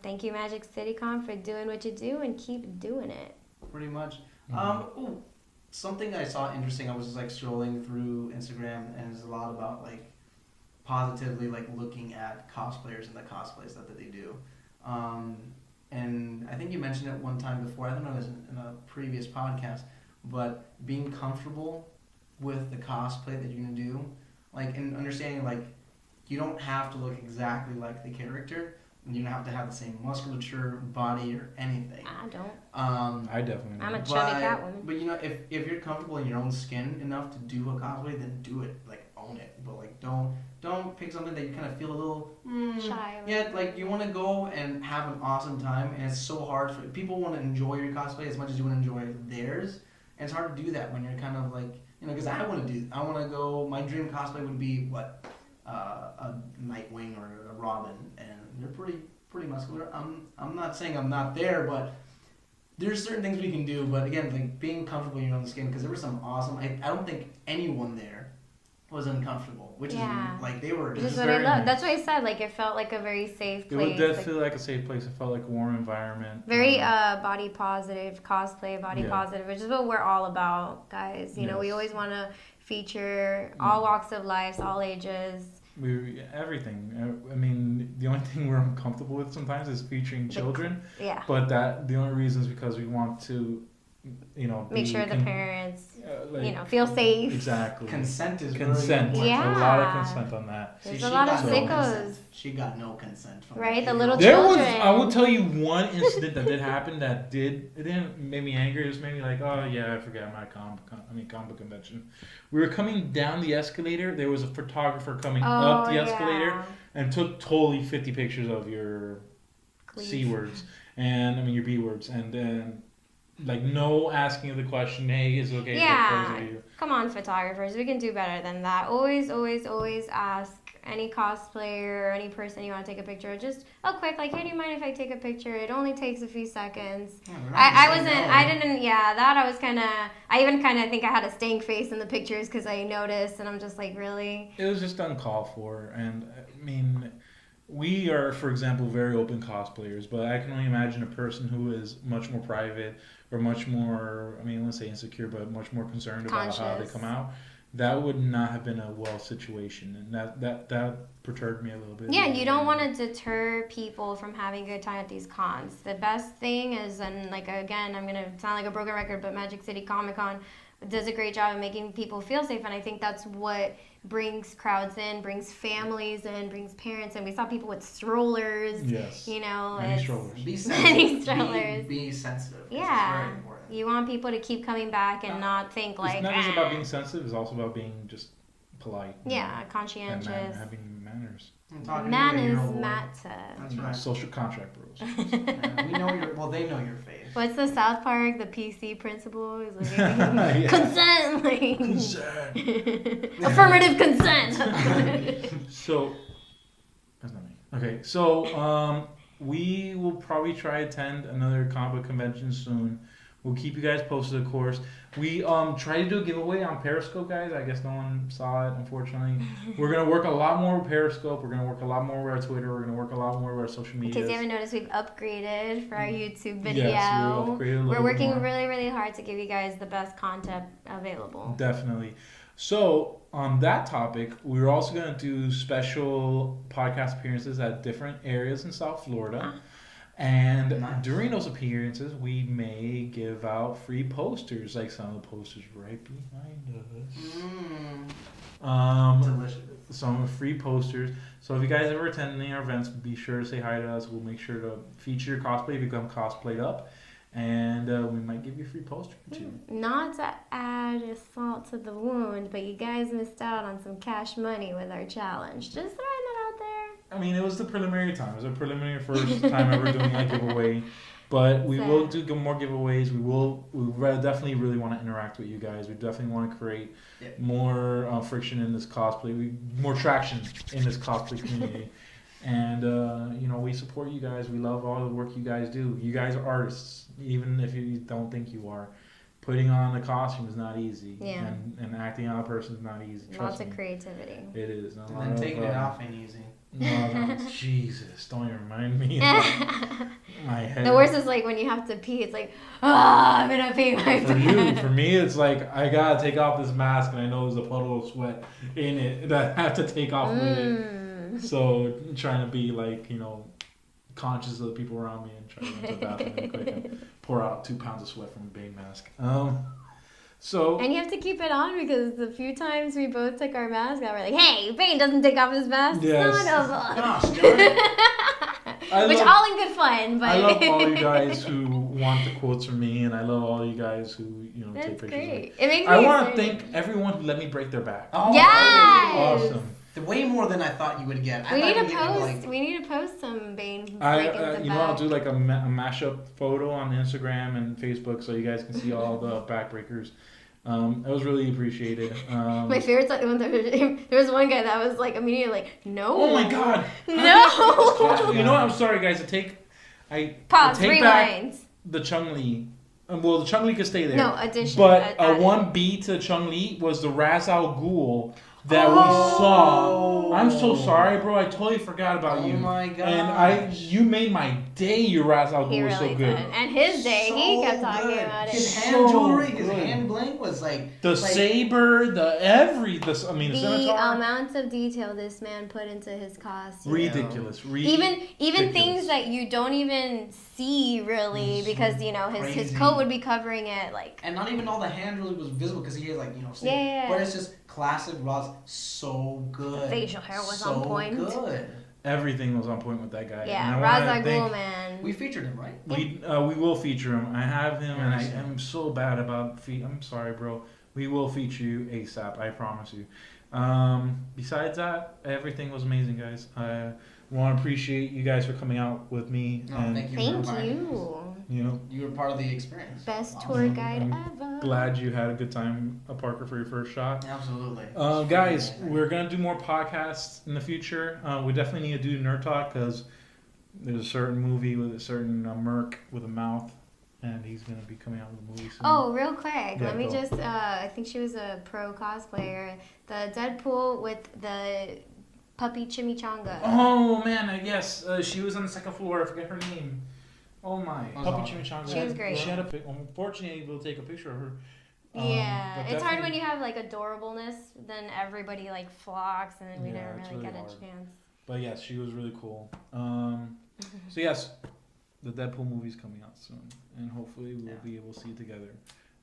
Thank you, Magic City Con, for doing what you do and keep doing it. Pretty much. Something I saw interesting. I was just scrolling through Instagram, and there's a lot about positively looking at cosplayers and the cosplays that they do. And I think you mentioned it one time before. I don't know if it was in a previous podcast, but being comfortable with the cosplay that you're gonna do. And understanding, you don't have to look exactly like the character, You don't have to have the same musculature, body, or anything. I don't. I definitely don't. I'm a chubby Catwoman. But if you're comfortable in your own skin enough to do a cosplay, then do it. Like, own it. But like, don't pick something that you kind of feel a little shy. Yeah, like you want to go and have an awesome time, and it's so hard for people want to enjoy your cosplay as much as you want to enjoy theirs, and it's hard to do that when you're kind of like because I want to go. My dream cosplay would be a Nightwing or a Robin, and they're pretty muscular. I'm not saying I'm not there, but there's certain things we can do. But again, like being comfortable in your own skin, because there was some awesome. I don't think anyone there was uncomfortable, which is like they were. Just what I love. That's what I said. Like it felt like a very safe place. It did feel like a safe place. It felt like a warm environment. Very body positive cosplay, positive, which is what we're all about, guys. You know, we always want to feature all walks of life, all ages. Everything. I mean, the only thing we're uncomfortable with sometimes is featuring children. Yeah. But the only reason is because we want to, make sure the parents, feel safe. Exactly. Consent is consent. Really a lot of consent on that. There's a lot of sickos. She got no consent from the little children. I will tell you one incident that did happen it didn't make me angry. It just made me like, oh yeah, I forgot my comic convention. We were coming down the escalator. There was a photographer coming up the escalator and took totally 50 pictures of your C words and your B words, and then like no asking of the question, hey, is it okay to pose you? Come on, photographers, we can do better than that. Always ask any cosplayer or any person you want to take a picture. Just quick, like, hey, do you mind if I take a picture? It only takes a few seconds. I even kind of think I had a stank face in the pictures because I noticed, and I'm just like, really? It was just uncalled for, and I mean, we are, for example, very open cosplayers, but I can only imagine a person who is much more private or much more, let's say insecure, but much more concerned about how they come out. That would not have been a well situation, and that perturbed me a little bit. Yeah, you don't want to deter people from having a good time at these cons. The best thing is, and like again, I'm gonna sound like a broken record, but Magic City Comic Con does a great job of making people feel safe, and I think that's what brings crowds in, brings families in, brings parents in. We saw people with strollers. Yes. Many strollers. Be sensitive. Many strollers. Be sensitive. Yeah. It's very important. You want people to keep coming back and not think like. It's not just about being sensitive. It's also about being just polite. Yeah, conscientious. And having manners. Manners matter. That's right. Social contract rules. We know they know your face. What's the South Park, the PC principle? Is like, consent! Like, consent! Affirmative consent! So, that's not me. Okay, so we will probably try to attend another comic book convention soon. We'll keep you guys posted, of course. We tried to do a giveaway on Periscope, guys. I guess no one saw it, unfortunately. We're going to work a lot more with Periscope. We're going to work a lot more with our Twitter. We're going to work a lot more with our social media. In case you haven't noticed, we've upgraded for our YouTube video. Yes, we're working really, really hard to give you guys the best content available. Definitely. So, on that topic, we're also going to do special podcast appearances at different areas in South Florida. And during those appearances, we may give out free posters, like some of the posters right behind us. Delicious. Some free posters. So if you guys ever attend any of our events, be sure to say hi to us. We'll make sure to feature your cosplay if you come cosplayed up. And we might give you a free poster too. Not to add salt to the wound, but you guys missed out on some cash money with our challenge. Just throwing that out there. It was the preliminary time. It was a preliminary first time ever doing a giveaway. But we will do more giveaways. We definitely really want to interact with you guys. We definitely want to create more friction in this cosplay, more traction in this cosplay community. And, we support you guys. We love all the work you guys do. You guys are artists, even if you don't think you are. Putting on a costume is not easy. Yeah. And acting out a person is not easy. Lots of creativity. It is. And then taking it off ain't easy. No, Jesus, don't even remind me. My head. The worst is like when you have to pee. It's like, I'm gonna pee my pants. For me, it's like I gotta take off this mask, and I know there's a puddle of sweat in it that I have to take off with it. So trying to be like, conscious of the people around me and try to go to the bathroom really quick and pour out 2 pounds of sweat from a Bane mask. And you have to keep it on because the few times we both took our mask off, we're like, hey, Bane doesn't take off his mask. Yes. Son of a... all in good fun. But I love all you guys who want the quotes from me, and I love all you guys who take pictures. Great. It makes me I want to thank everyone who let me break their back. Oh, yes. Awesome. Way more than I thought you would get. We need to post some Bane breaking the back. I'll do like a mashup photo on Instagram and Facebook so you guys can see all the backbreakers. It was really appreciated. My favorite's like when there was one guy that was like immediately like, no. Oh my god. No. You know what? I'm sorry, guys. I take back the Chun-Li. Well, the Chun-Li could stay there. No, addition. But 1B to Chun-Li was the Ra's al Ghul that we saw. I'm so sorry, bro. I totally forgot about you. Oh my god. And you made my day. Your Ra's al Ghul was so good. Did. And his day, he kept talking about it. His hand jewelry, his hand bling was like the saber, the scimitar. Amount of detail this man put into his costume. Ridiculous. Even things that you don't even see really because his coat would be covering it like. And not even all the hand really was visible because he had yeah. But it's just classic Ross, so good. The facial hair was on point. So good. Everything was on point with that guy. Yeah, Ra's al Ghul, man. We featured him, right? We will feature him. I have him, and I am so bad about I'm sorry, bro. We will feature you ASAP. I promise you. Besides that, everything was amazing, guys. I want to appreciate you guys for coming out with me. Thank you. You were part of the experience. Best tour guide ever. Glad you had a good time, Parker, for your first shot. Absolutely. Guys, we're gonna do more podcasts in the future. We definitely need to do Nerd Talk because there's a certain movie with a certain merc with a mouth, and he's gonna be coming out with a movie soon. Oh, real quick, let me just. I think she was a pro cosplayer. The Deadpool with the puppy chimichanga. Oh man, yes, she was on the second floor. I forget her name. Oh my, puppy chimichanga. She was great. She had unfortunately, we'll take a picture of her. Yeah, it's hard when you have like adorableness. Then everybody like flocks, and then we never really get a chance. But yes, she was really cool. So yes, the Deadpool movie's coming out soon, and hopefully we'll be able to see it together,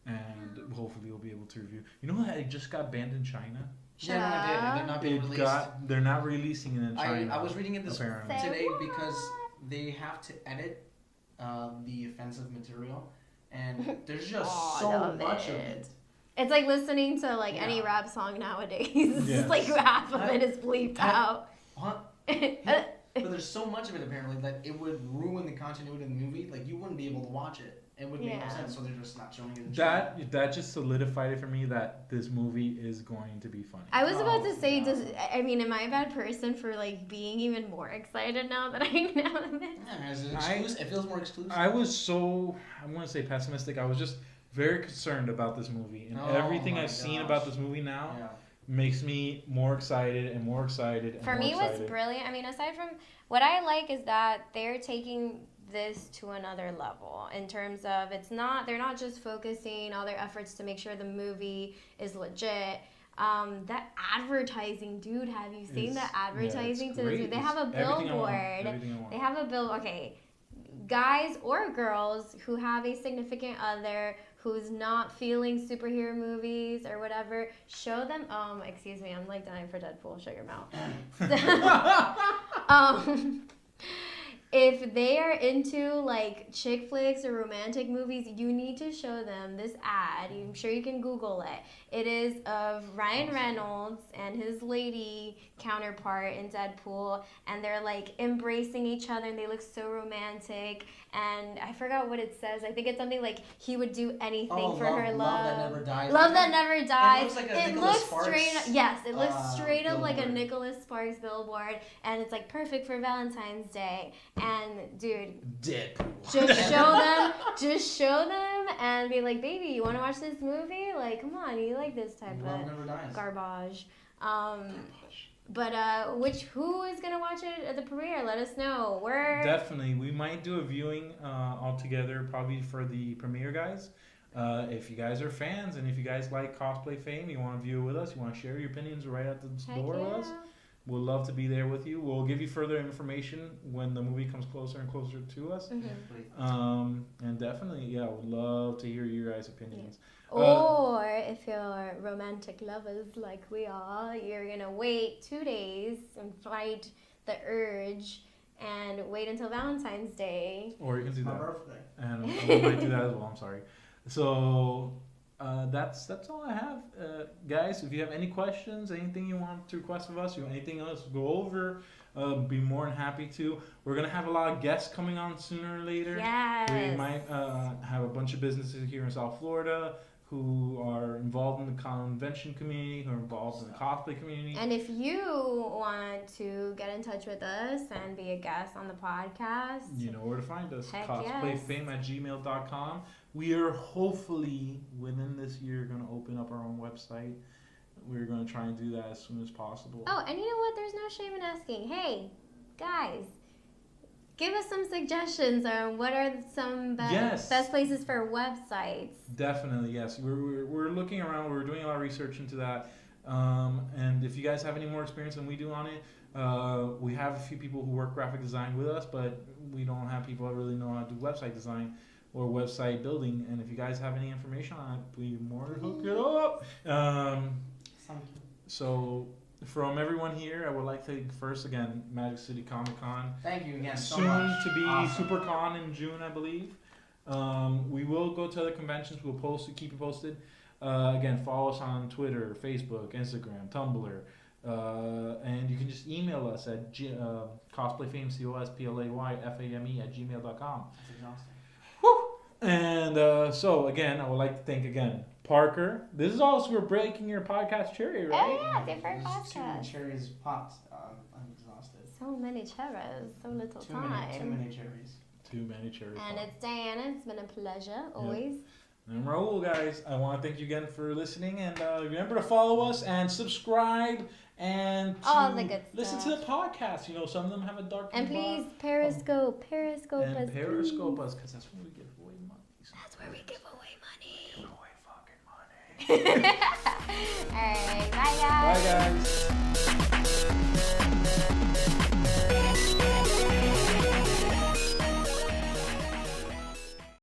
and hopefully we'll be able to review. You know that it just got banned in China. They're not being released. They're not releasing it in China. I was reading it today because they have to edit the offensive material, and there's just so much of it. It's like listening to like any rap song nowadays. It's like half of it is bleeped out. What? But there's so much of it apparently that it would ruin the continuity of the movie. Like you wouldn't be able to watch it. It would make no sense. So they're just not showing it. That just solidified it for me that this movie is going to be funny. I was about to say, am I a bad person for like being even more excited now that I know this? It feels more exclusive. I was so I want to say pessimistic. I was just very concerned about this movie, and everything I've seen about this movie now makes me more excited and more excited. For me, what's brilliant, I mean, aside from what I like is that they're taking this to another level in terms of they're not just focusing all their efforts to make sure the movie is legit. That advertising, dude, have you seen the advertising to this movie? They have a billboard. They have a bill. Okay, guys or girls who have a significant other who's not feeling superhero movies or whatever, show them. Excuse me, I'm like dying for Deadpool. Shut your mouth. If they are into like chick flicks or romantic movies, you need to show them this ad. I'm sure you can Google it. It is of Ryan Reynolds and his lady counterpart in Deadpool, and they're like embracing each other, and they look so romantic. And I forgot what it says. I think it's something like he would do anything for her love. Love that never dies. Love that never dies. It looks like a Nicholas Sparks. It looks straight up like a Nicholas Sparks billboard, and it's like perfect for Valentine's Day. And dude, Deadpool. just show them, and be like, baby, you want to watch this movie? Like, come on, you like this type of garbage. But who is gonna watch it at the premiere? Let us know. Definitely, we might do a viewing all together, probably for the premiere, guys. If you guys are fans and if you guys like CosplayFame, you want to view it with us, you want to share your opinions right at the door with us, we'll love to be there with you. We'll give you further information when the movie comes closer and closer to us. Mm-hmm. And definitely, we'd love to hear your guys' opinions. Or if you're romantic lovers like we are, you're going to wait 2 days and fight the urge and wait until Valentine's Day. Or you can do my that. birthday. And we might do that as well. I'm sorry. So that's all I have, guys. If you have any questions, anything you want to request of us, or anything else to go over, be more than happy to. We're gonna have a lot of guests coming on sooner or later. Yes. We might have a bunch of businesses here in South Florida who are involved in the convention community, who are involved in the cosplay community. And if you want to get in touch with us and be a guest on the podcast, you know where to find us. Heck CosplayFame@gmail.com. We are hopefully within this year going to open up our own website. We're going to try and do that as soon as possible. Oh, and you know what? There's no shame in asking. Hey, guys, give us some suggestions on what are some best places for websites. Definitely, yes. We're looking around. We're doing a lot of research into that. And if you guys have any more experience than we do on it, we have a few people who work graphic design with us, but we don't have people that really know how to do website design or website building. And if you guys have any information on it, please more hook it up. So from everyone here, I would like to first again, Magic City Comic Con. Thank you again so Soon much. to be Awesome. SuperCon in June, I believe. We will go to other conventions. We'll keep you posted. Again, follow us on Twitter, Facebook, Instagram, Tumblr. And you can just email us at CosplayFame, CosplayFame @gmail.com. That's exhausting. Woo! And so, again, I would like to thank again Parker. This is also we're breaking your podcast cherry, right? Oh, yeah, different There's too many podcast. cherries popped. I'm exhausted. So many cherries, so little Too time. many cherries. Too many cherry And pop. it's Diana. It's been a pleasure, always. And Raul, guys, I want to thank you again for listening. And remember to follow us and subscribe and to All the good listen stuff. to the podcast. You know, some of them have a dark And please, Periscope us. and Periscope us, because that's when we give away money. That's where we give away money. Give away fucking money. All right, bye guys. Bye, guys.